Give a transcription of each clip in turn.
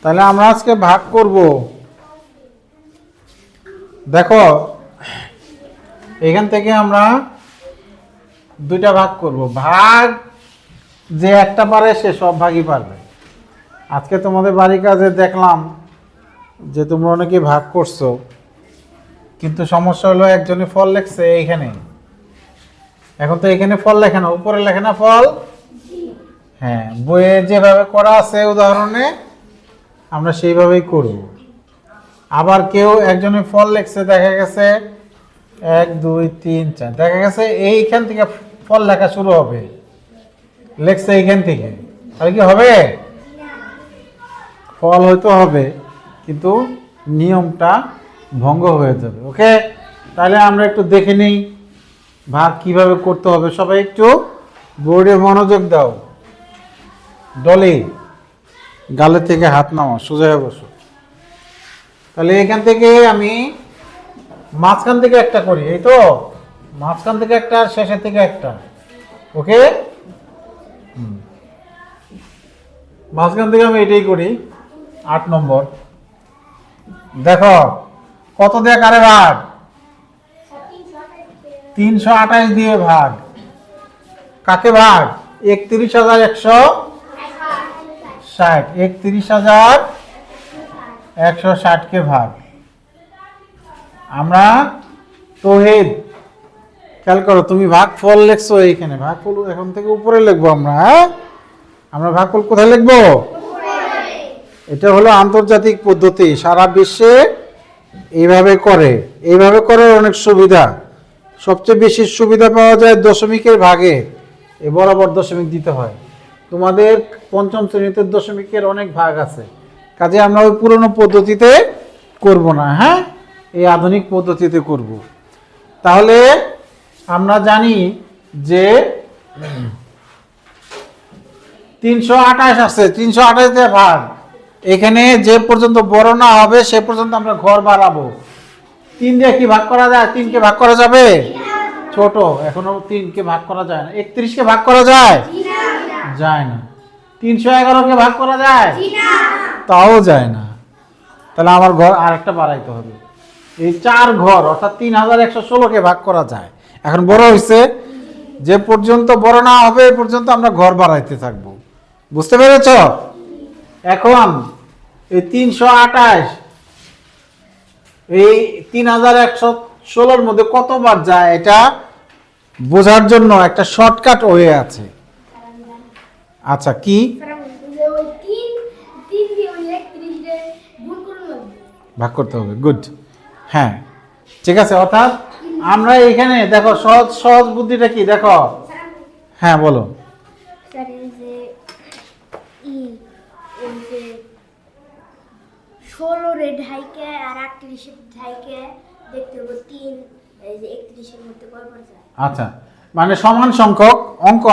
তাহলে আমরা আজকে ভাগ করব। দেখো এখান থেকে আমরা দুইটা ভাগ করব। ভাগ যে একটা পারে সে সব ভাগই পারবে। আজকে তোমাদের বাড়ির কাজে দেখলাম যে তোমরা অনেকে ভাগ করছো, কিন্তু সমস্যা হলো একজনে ফল লেখছে এইখানে। এখন তো এখানে ফল লেখে না, উপরে লেখে না ফল। হ্যাঁ, বইয়ে যেভাবে করা আছে উদাহরণে আমরা সেইভাবেই করব। আবার কেউ একজনে ফল লেখছে, দেখা গেছে 1 2 3 4, দেখা গেছে এইখান থেকে ফল লেখা শুরু হবে, লেখছে এইখান থেকে, তাহলে কি হবে? ফল হয়তো হবে কিন্তু নিয়মটা ভঙ্গ হয়ে যাবে। ওকে, তাহলে আমরা একটু দেখে নিই ভাগ কিভাবে করতে হবে। সবাই একটু বোর্ডে মনোযোগ দাও। ডলি, গালের থেকে হাত নামাও, সোজা হয়ে বসো। তাহলে এখান থেকে আমি মাঝখান থেকে একটা করি, এই তো মাঝখান থেকে একটা, শেষের থেকে একটা। ওকে, মাঝখান থেকে আমি এটাই করি। 8 নম্বর। দেখো কত দিয়ে কারে ভাগ? 328 দিয়ে ভাগ। কাকে ভাগ? 31,160। 31,160 কে ভাগ। আমরা তৌহিদ, খেয়াল করো, তুমি ভাগ ফল লিখছো এইখানে, ভাগ ফল এখন থেকে উপরে লিখবো আমরা। হ্যাঁ, আমরা ভাগ ফল কোথায় লিখবো? এটা হলো আন্তর্জাতিক পদ্ধতি, সারা বিশ্বে এইভাবে করে। এইভাবে করার অনেক সুবিধা। সবচেয়ে বেশি সুবিধা পাওয়া যায় দশমিকের ভাগে। এ বরাবর দশমিক দিতে হয়। তোমাদের পঞ্চম শ্রেণীতে দশমিকের অনেক ভাগ আছে, কাজে আমরা ওই পুরনো পদ্ধতিতে করব না। হ্যাঁ, এই আধুনিক পদ্ধতিতে করব। তাহলে আমরা জানি যে 328 আছে, 328 দিয়ে ভাগ। এখানে যে পর্যন্ত বড় না হবে সে পর্যন্ত আমরা ঘর বাড়াবো। 3 দিয়ে কি ভাগ করা যায়? 3 কে ভাগ করা যাবে? ছোট, এখনো 3 কে ভাগ করা যায় না। 31 কে ভাগ করা যায়? যায় না। 311 কে ভাগ করা যায়? তাও যায় না। তাহলে আমার ঘর আরেকটা বাড়াইতে হবে। এই 4 ঘর অর্থাৎ 3116 কে ভাগ করা যায়। এখন বড় হয়েছে, যে পর্যন্ত বড় না হবে এ পর্যন্ত আমরা ঘর বাড়াইতে থাকবো। বুঝতে পেরেছ? এখন এই 328 এই 3116 মধ্যে কতবার যায় এটা বোঝার জন্য একটা শর্টকাট ওয়ে আছে। আচ্ছা, কি? ভাগ করতে হবে। গুড, হ্যাঁ ঠিক আছে। অর্থাৎ আমরা এখানে দেখো সহজ সহজ বুদ্ধিটা কি দেখো। হ্যাঁ বলো। 16 রে ঢাইকে আর 38 এর ঢাইকে দেখতে হবে 3, এই যে 31 এর মধ্যে কয়বার যায়। আচ্ছা, মানে সমান সংখ্যক অঙ্ক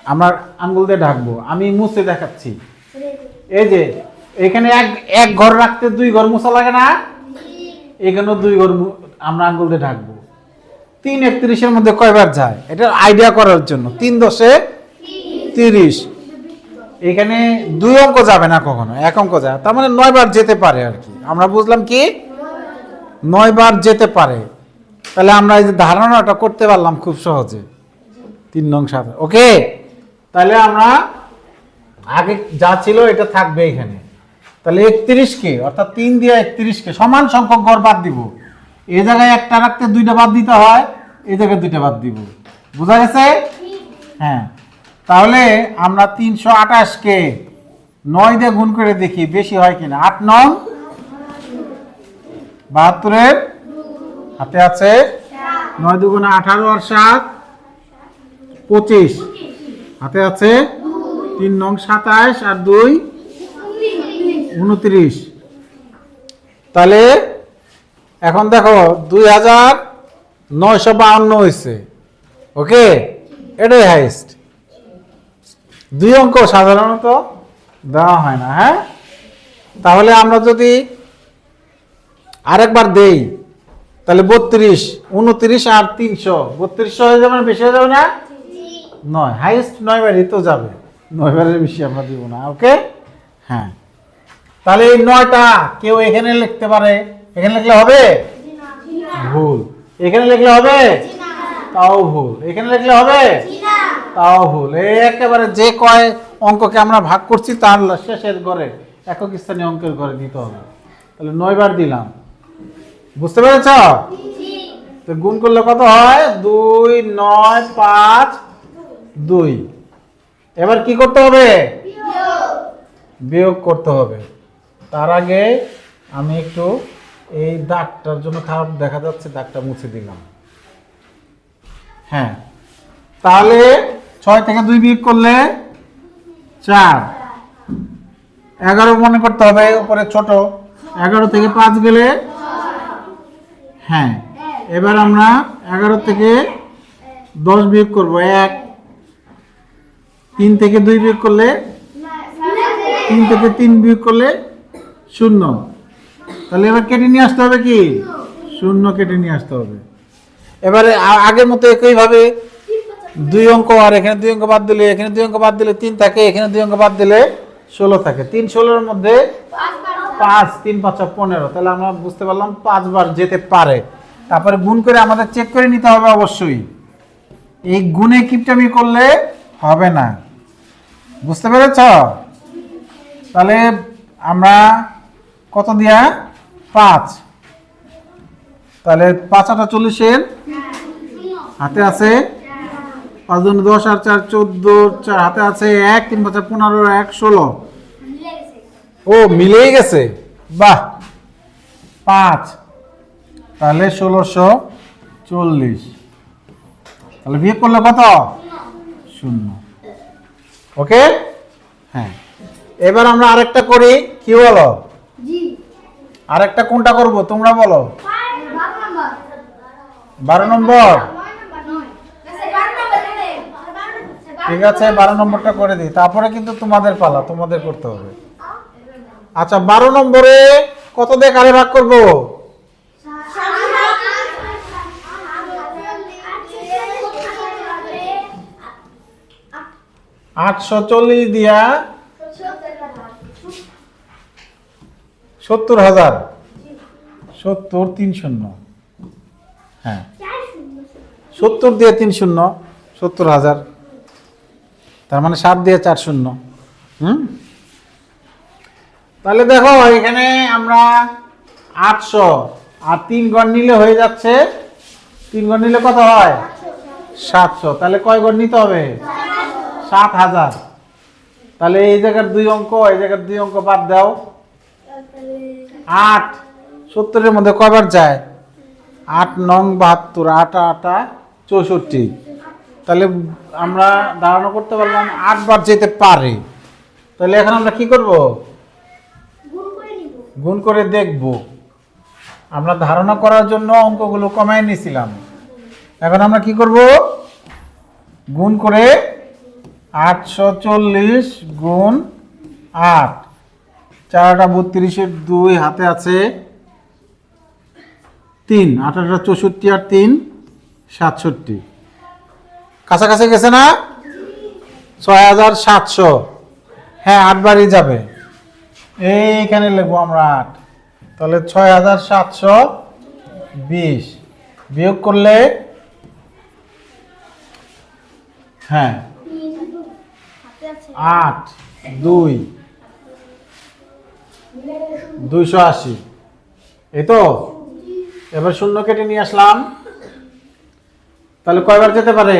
আমরা আঙ্গুল দিয়ে ঢাকবো। আমি মুছে দেখাচ্ছি। এই যে এখানে এক ঘর রাখতে 2 ঘর মুছা লাগে না? এখানেও 2 ঘর আমরা আঙ্গুল দিয়ে ঢাকবো। 3 31 এর মধ্যে কয়বার যায় এটা আইডিয়া করার জন্য। 3 10 30। এখানে 2 অঙ্ক যাবে না কখনো, 1 অঙ্ক যায়। তার মানে 9 বার যেতে পারে আর কি। আমরা বুঝলাম কি 9 বার যেতে পারে। তাহলে আমরা এই যে ধারণাটা করতে পারলাম খুব সহজে। 3 নং 7। ওকে, তাহলে আমরা আগে যা ছিল এটা থাকবে এখানে। তাহলে 31 কে অর্থাৎ 3 দিয়ে 31 কে সমান সংখ্যক ঘর বাদ দিব। এই জায়গায় একটা রাখতে 2টা বাদ দিতে হয়, এই জায়গায় 2টা বাদ দিব। বোঝা গেছে? হ্যাঁ, তাহলে আমরা 328 কে 9 দিয়ে গুণ করে দেখি বেশি হয় কিনা। 8 নং 72 এর হাতে আছে 9 দুগুণে 18 আর 7 25 হাতে আছে 3 নং 27 আর 2 29। তাহলে এখন দেখো 2952 হয়েছে। ওকে, এটাই হাইস্ট। 2 অঙ্ক সাধারণত দেওয়া হয় না। হ্যাঁ, তাহলে আমরা যদি আরেকবার দেই তাহলে 32 29 আর 300 3200 হয়ে যাবে না? বেশি হয়ে যাবে না? 9 হাইস্ট 9 বারই তো যাবে, 9 বারের বেশি আমরা দিব না। ওকে, হ্যাঁ। তাহলে এই 9টা কেউ এখানে লিখতে পারে, এখানে লিখলে হবে? ভুল। এখানে লিখলে হবে? তাও ভুল। এখানে লিখলে হবে? তাও ভুল। এই একেবারে যে কয় অঙ্ককে আমরা ভাগ করছি তার শেষের ঘরে একক স্থানীয় অঙ্কের ঘরে দিতে হবে। তাহলে 9 বার দিলাম, বুঝতে পেরেছ? তো গুণ করলে কত হয়? 2 9 5 2। এবার কি করতে হবে? বিয়োগ করতে হবে। তার আগে আমি একটু এই দাগটার জন্য খারাপ দেখা যাচ্ছে, দাগটা মুছে দিলাম। হ্যাঁ, তাহলে 6 থেকে 2 বিয়োগ করলে 4। 11 মনে করতে হবে, উপরে ছোট। 11 থেকে 5 গেলে, হ্যাঁ, এবার আমরা 11 থেকে 10 বিয়োগ করব 1। 3 থেকে 2 বিয়োগ করলে, 3 থেকে 3 বিয়োগ করলে 0। তাহলে এবার কেটে নিয়ে আসতে হবে কি? 0 কেটে নিয়ে আসতে হবে। এবারে আগের মতো একইভাবে 2 অঙ্ক, আর এখানে 2 অঙ্ক বাদ দিলে, এখানে 2 অঙ্ক বাদ দিলে 3 থাকে, এখানে 2 অঙ্ক বাদ দিলে 16 থাকে। 3 16-এর মধ্যে 5, 3 5 15। তাহলে আমরা বুঝতে পারলাম 5 বার যেতে পারে। তারপরে গুণ করে আমাদের চেক করে নিতে হবে অবশ্যই। এই গুণে কিপটামি করলে হবে না, বুঝতে পেরেছ? তাহলে আমরা কত দিয়া? 5। তাহলে 5 8 40-এর হাতে আছে 5 2 10 আর 4 14, 4 হাতে আছে 1 3 5 15 1 16। ও মিলেই গেছে, বাহ। 5, তাহলে 1640। তাহলে বিয়োগ করলে কত? 0। ওকে, হ্যাঁ। এবার আমরা আরেকটা করি, কি বলো? আরেকটা কোনটা করব তোমরা বলো? 12 নম্বর। ঠিক আছে, 12 নম্বরটা করে দিই, তারপরে কিন্তু তোমাদের পালা, তোমাদের করতে হবে। আচ্ছা, 12 নম্বরে কত দিয়ে কারে ভাগ করব? 840 দিয়া 70,000। 70 3 0। হ্যাঁ, 70 দিয়ে 3 0 70,000। তার মানে 7 দিয়ে 4 0। তাহলে দেখো এখানে আমরা 800 আর 3 গড় নিলে হয়ে যাচ্ছে। 3 গড় নিলে কত হয়? 700। তাহলে কয় গড় নিতে হবে? 7,000। তাহলে এই জায়গার 2 অঙ্ক, এই জায়গার 2 অঙ্ক বাদ দাও। 8 70-এর মধ্যে কয়বার যায়? 8 9 72, 8 8 64। তাহলে আমরা ধারণা করতে পারলাম 8 বার যেতে পারে। তাহলে এখন আমরা কি করব? গুণ করে দেখব। আমরা ধারণা করার জন্য অঙ্কগুলো কমায় নিয়েছিলাম। এখন আমরা কি করব? গুণ করে 840 গুণ 8, 4 32-এর 2 হাতে আছে 3, 8 8 64 আর 3 67। কাছাকাছি গেছে না? 6700। হ্যাঁ, 8 বারই যাবে। এইখানে লিখবো আমরা 8। তাহলে 6720 বিয়োগ করলে, হ্যাঁ, 8 2 280। এই তো। এবার 0 কেটে নিয়ে আসলাম। তাহলে কয়বার যেতে পারে?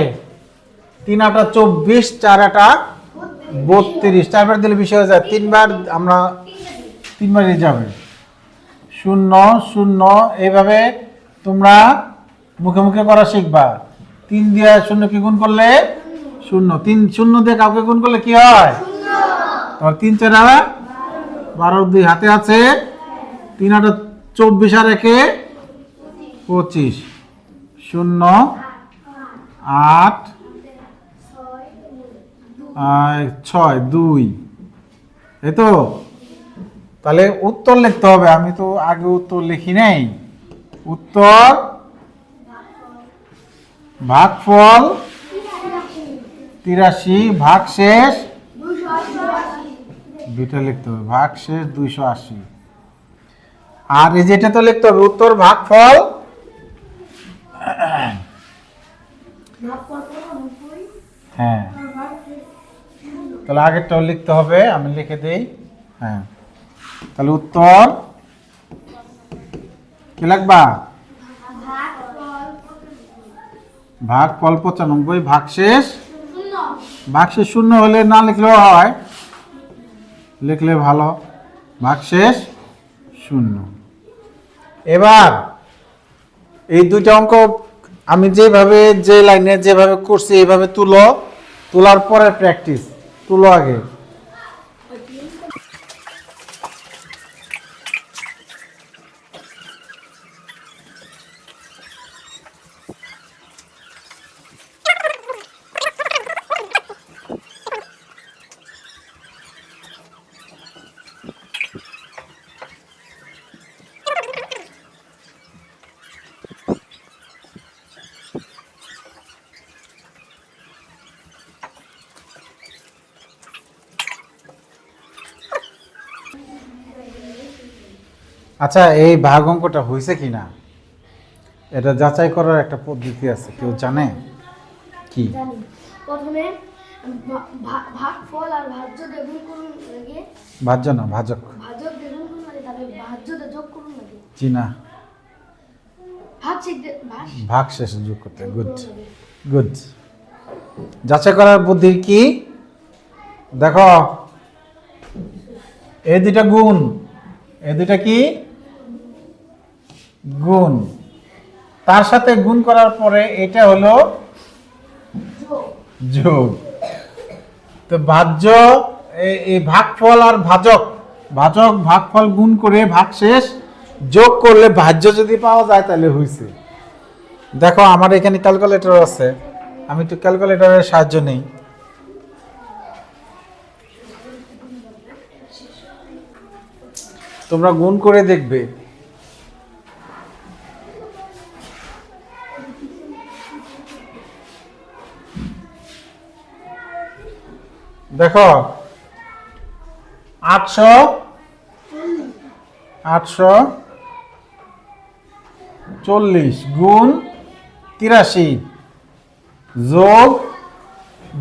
3 8 24, 4 8 32। 4 বার দিলে বেশি হয়ে যায়, 3 বার আমরা 3 বারই যাবে। 0 0। এইভাবে তোমরা মুখে মুখে করা শিখবা। 3 দিয়ে 0 কে গুণ করলে 0। 3 0 দিয়ে কাউকে গুণ করলে কি হয়? 0। 3 4 12, 2 হাতে আছে 3 8 24 আর 1 25। 0 8 6 2। এই তো। তাহলে উত্তর লিখতে হবে। আমি তো আগে উত্তর লিখি নাই। উত্তর ভাগফল 83 ভাগশেষ দুইটা লিখতে হবে, ভাগশেষ 280। আর এই যেটা তো লিখতে হবে উত্তর ভাগফল, হ্যাঁ তাহলে আগেরটাও লিখতে হবে, আমি লিখে দেই। হ্যাঁ তাহলে উত্তর কি লিখবা? ভাগফল 95, ভাগশেষ 0 হলে না লিখলেও হয়, লিখলে ভালো, ভাগশেষ 0। এবার এই দুইটা অঙ্ক আমি যেভাবে যে লাইনে যেভাবে করছি এইভাবে তুলো, তোলার পরে প্র্যাকটিস, তুলো আগে। আচ্ছা এই ভাগ অঙ্কটা হয়েছে কিনা এটা যাচাই করার একটা পদ্ধতি আছে, কেউ জানে কি? জানি। প্রথমে ভাগফল আর ভাজ্য দিয়ে গুণ করুন লাগে, ভাজ্য না ভাজক, ভাজক দিয়ে গুণ করুন লাগে, তারপরে ভাজ্য দিয়ে যোগ করুন লাগে, জি না ভাগ শেষে যোগ করতে। Good good. যাচাই করার বুদ্ধি কি দেখো, এই দুইটা গুণ, এই দুইটা কি গুণ, তার সাথে গুণ করার পরে এটা হলো যোগ। তো ভাজ্য এই ভাগফল আর ভাজক, ভাজক ভাগফল গুণ করে ভাগশেষ যোগ করলে ভাজ্য যদি পাওয়া যায় তাহলে হয়েছে। দেখো আমার এখানে ক্যালকুলেটর আছে, আমি একটু ক্যালকুলেটরের সাহায্য নেই। তোমরা গুণ করে দেখবে। দেখো 840 গুণ 83 যোগ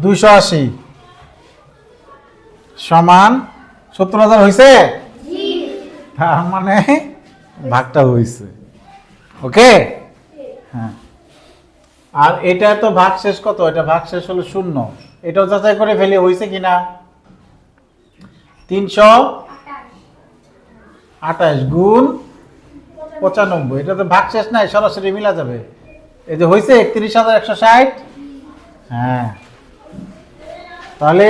280 সমান 70,000 হয়েছে। তার মানে ভাগটা হয়েছে। ওকে হ্যাঁ। আর এটা তো ভাগশেষ কত, এটা ভাগশেষ হলো 0, এটাও যাচাই করে ফেলে হয়েছে কিনা। 328 গুণ 95, এটা তো ভাগশেষ নাই, সরাসরি মিলা যাবে। এই যে হয়েছে 31,160। হ্যাঁ তাহলে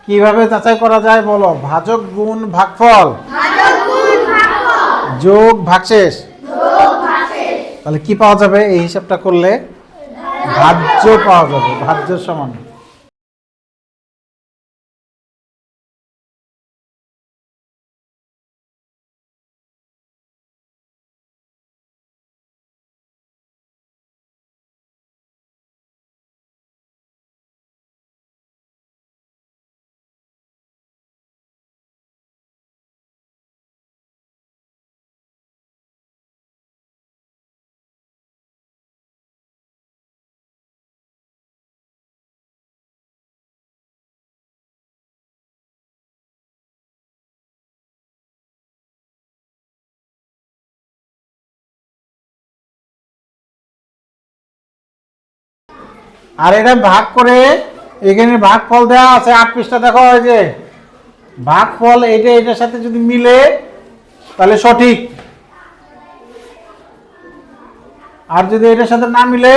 কিভাবে যাচাই করা যায় বলো? ভাজক গুণ ভাগফল যোগ ভাগশেষ, তাহলে কি পাওয়া যাবে? এই হিসাবটা করলে ভাজ্য পাওয়া যাবে, ভাজ্য সমান। আর এটা ভাগ করে এখানে ভাগফল দেওয়া আছে 8 পৃষ্ঠা। দেখো এই যে ভাগফল এটা এটার সাথে যদি মিলে তাহলে সঠিক, আর যদি এটার সাথে না মিলে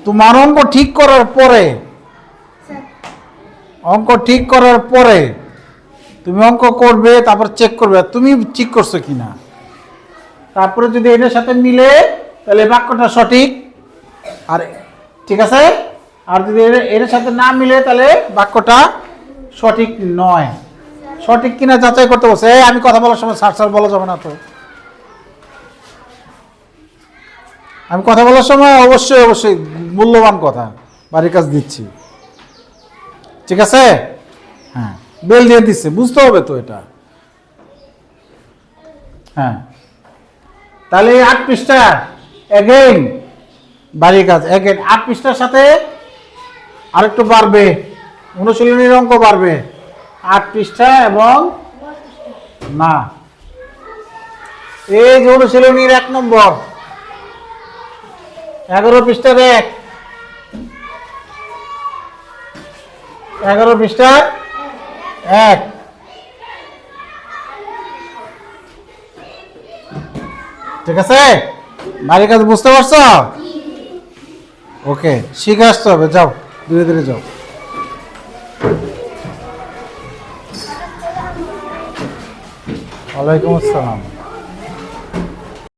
তোমার অঙ্ক ঠিক করার পরে, অঙ্ক ঠিক করার পরে তুমি অঙ্ক করবে, তারপর চেক করবে তুমি ঠিক করছো কিনা। তারপরে যদি এটার সাথে মিলে তাহলে বাক্যটা সঠিক, আর ঠিক আছে। আর যদি এর সাথে না মিলে তাহলে বাক্যটা সঠিক নয়। সঠিক কিনা যাচাই করতে বলছে। আমি কথা বলার সময় স্যার বলা যাবে না তো। আমি কথা বলার সময় অবশ্যই অবশ্যই মূল্যবান কথা বাড়ির কাজ দিচ্ছি, ঠিক আছে। হ্যাঁ বেল দিয়ে দিচ্ছে, বুঝতে হবে তো এটা। হ্যাঁ, তাহলে 8 পৃষ্ঠা এগেইন বাড়ির কাজ এগেইন 8 পৃষ্ঠার সাথে আরেকটু বাড়বে, অনুশীলনীর অঙ্ক বাড়বে 8 পৃষ্ঠা এবং না এই যে অনুশীলনীর 1 নম্বর 11 পৃষ্ঠার 11 পৃষ্ঠার 1। ঠিক আছে, বাড়ির কাজ বুঝতে পারছো? ওকে, শিখে আসতে হবে, যাও ধীরে ধীরে যাও। ওয়ালাইকুম আসসালাম।